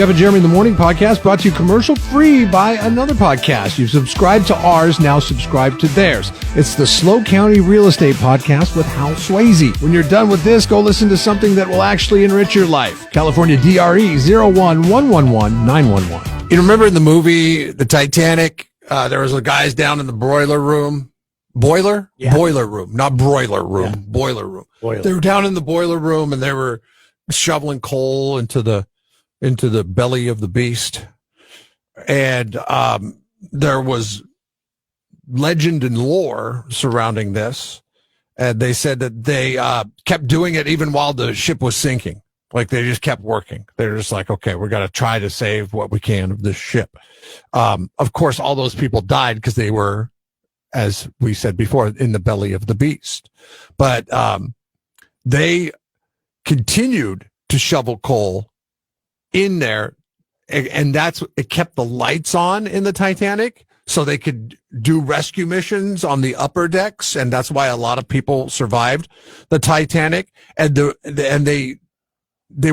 Jeff and Jeremy in the Morning podcast brought to you commercial free by another podcast. You've subscribed to ours, now subscribe to theirs. It's the Slow County Real Estate Podcast with Hal Swayze. When you're done with this, go listen to something that will actually enrich your life. California DRE 011119111. You remember in the movie, the Titanic, there was the guys down in the boiler room. Boiler? Yeah. Boiler room, not broiler room. Yeah. Boiler room. Boiler. They were down in the boiler room and they were shoveling coal into the belly of the beast. And there was legend and lore surrounding this. And they said that they kept doing it even while the ship was sinking. Like they just kept working. They're just like, okay, we're going to try to save what we can of this ship. Of course, all those people died because they were, as we said before, in the belly of the beast. But they continued to shovel coal in there, and it kept the lights on in the Titanic so they could do rescue missions on the upper decks, and that's why a lot of people survived the Titanic. And they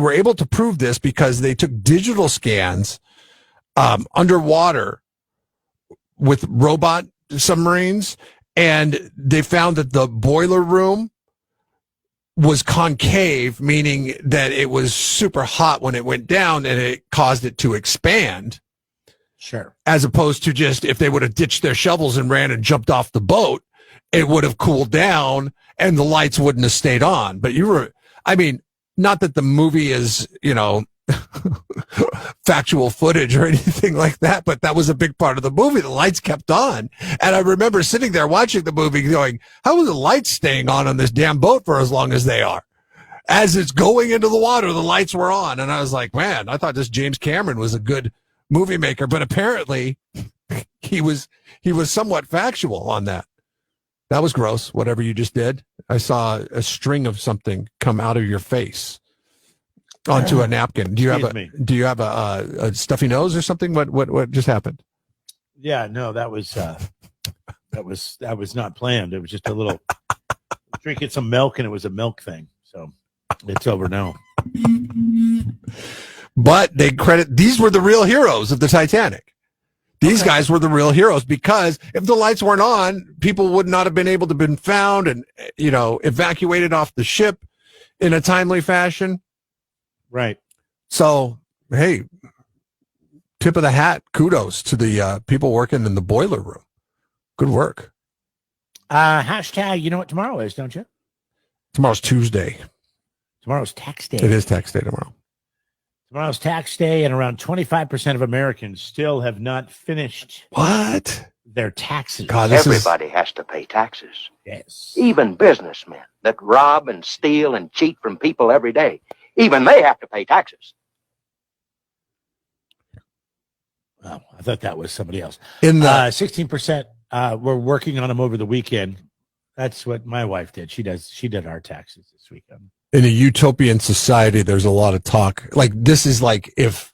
were able to prove this because they took digital scans underwater with robot submarines, and they found that the boiler room was concave, meaning that it was super hot when it went down and it caused it to expand. Sure. As opposed to just if they would have ditched their shovels and ran and jumped off the boat, it would have cooled down and the lights wouldn't have stayed on. But not that the movie is, factual footage or anything like that, but that was a big part of the movie. The lights kept on. And I remember sitting there watching the movie going, how are the lights staying on this damn boat for as long as they are? As it's going into the water, the lights were on. And I was like, man, I thought this James Cameron was a good movie maker, but apparently he was somewhat factual on that. That was gross, whatever you just did. I saw a string of something come out of your face onto a napkin. Do you have a stuffy nose or something? What just happened? Yeah, no, that was not planned. It was just a little drinking some milk, and it was a milk thing. So it's over now. But they credit these were the real heroes of the Titanic. These guys were the real heroes because if the lights weren't on, people would not have been able to been found and evacuated off the ship in a timely fashion. Right. So, hey, tip of the hat, kudos to the people working in the boiler room. Good work. Hashtag, you know what tomorrow is, don't you? Tomorrow's Tuesday. Tomorrow's tax day. It is tax day tomorrow. Tomorrow's tax day, and around 25% of Americans still have not finished their taxes. God, everybody has to pay taxes. Yes. Even businessmen that rob and steal and cheat from people every day. Even they have to pay taxes. Oh, I thought that was somebody else. In the 16%, we're working on them over the weekend. That's what my wife did. She did our taxes this weekend. In a utopian society, there's a lot of talk. Like this is like if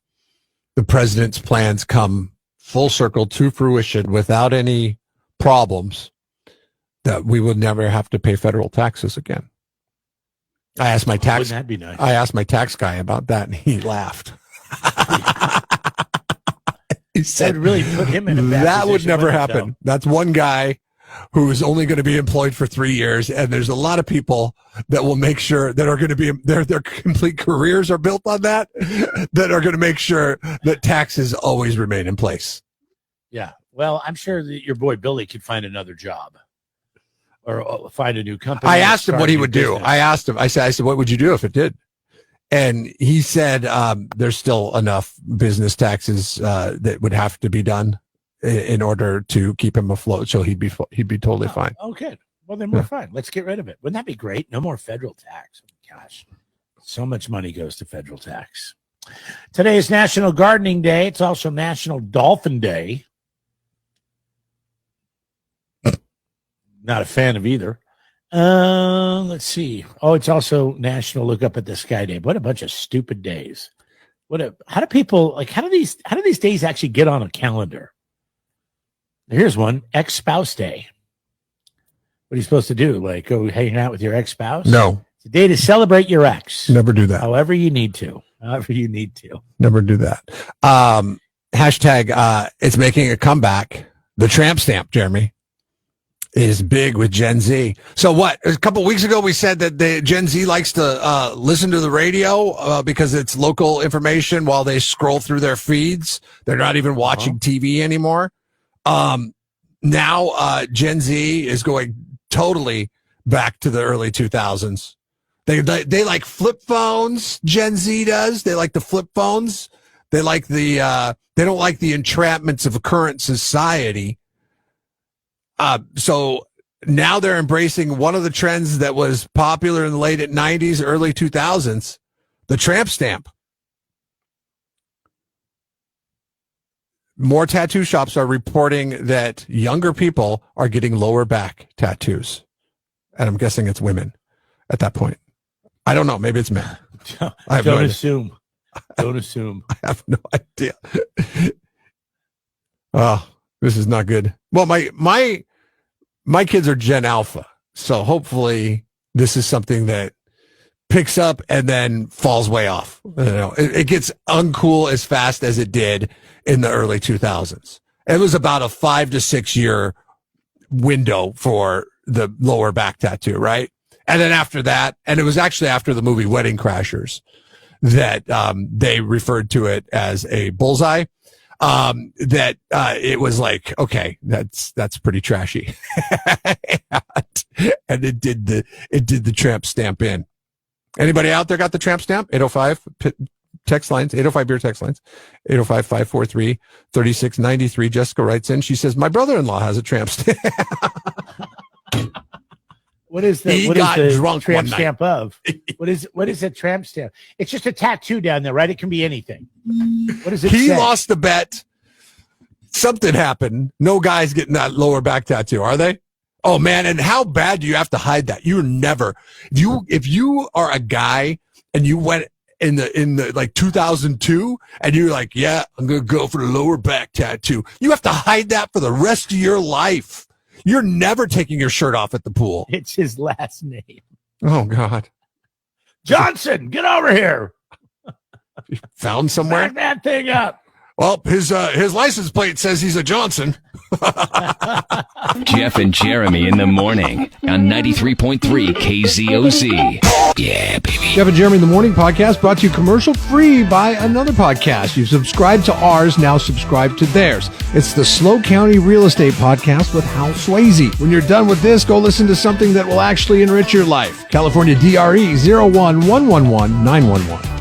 the president's plans come full circle to fruition without any problems, that we would never have to pay federal taxes again. I asked my tax. Wouldn't that be nice? I asked my tax guy about that, and he laughed. He said, "That really put him in a bad that would position, never wouldn't it, happen." though? That's one guy who is only going to be employed for 3 years, and there's a lot of people that will make sure that are going to be their complete careers are built on that are going to make sure that taxes always remain in place. Yeah, well, I'm sure that your boy Billy could find another job. Or find a new company. I asked him what he would do. I asked him, I said, what would you do if it did? And he said, there's still enough business taxes that would have to be done in order to keep him afloat. So he'd be totally fine. Oh, good. Well, then we're fine. Let's get rid of it. Wouldn't that be great? No more federal tax. Oh, gosh, so much money goes to federal tax. Today is National Gardening Day. It's also National Dolphin Day. Not a fan of either. Let's see. Oh, it's also National Look Up at the Sky Day. What a bunch of stupid days. How do these days actually get on a calendar? Here's one, ex-spouse day. What are you supposed to do? Like go hang out with your ex-spouse? No. It's a day to celebrate your ex. Never do that. However you need to. However you need to. Never do that. Hashtag, it's making a comeback. The tramp stamp, Jeremy, is big with Gen Z. So what? A couple of weeks ago, we said that the Gen Z likes to listen to the radio because it's local information while they scroll through their feeds. They're not even watching TV anymore. Now Gen Z is going totally back to the early 2000s. They like flip phones. Gen Z does. They like the flip phones. They like the they don't like the entrapments of current society. So now they're embracing one of the trends that was popular in the late 90s, early 2000s, the tramp stamp. More tattoo shops are reporting that younger people are getting lower back tattoos. And I'm guessing it's women at that point. I don't know. Maybe it's men. Don't assume. Don't assume. I have no idea. Oh, this is not good. Well, my kids are Gen Alpha, so hopefully this is something that picks up and then falls way off. You know, it gets uncool as fast as it did in the early 2000s. It was about a 5 to 6 year window for the lower back tattoo, right? And then after that, and it was actually after the movie Wedding Crashers that they referred to it as a bullseye. That it was like, okay, that's pretty trashy. And it did the tramp stamp in. Anybody out there got the tramp stamp? 805 text lines, 805 beer text lines, 805-543-3693. Jessica writes in, she says, my brother-in-law has a tramp stamp. What is the drunk tramp stamp of? What is a tramp stamp? It's just a tattoo down there, right? It can be anything. What does it say? He lost the bet. Something happened. No guys getting that lower back tattoo, are they? Oh man, and how bad do you have to hide that? You're never if you are a guy and you went in the like 2002 and you're like, yeah, I'm gonna go for the lower back tattoo. You have to hide that for the rest of your life. You're never taking your shirt off at the pool. It's his last name. Oh God. Johnson, get over here. Found somewhere? Back that thing up. Well, his license plate says he's a Johnson. Jeff and Jeremy in the morning on 93.3 KZOZ. Yeah, baby. Jeff and Jeremy in the Morning podcast brought to you commercial free by another podcast. You've subscribed to ours, now subscribe to theirs. It's the Slow County Real Estate Podcast with Hal Swayze. When you're done with this, go listen to something that will actually enrich your life. California DRE 01111 911.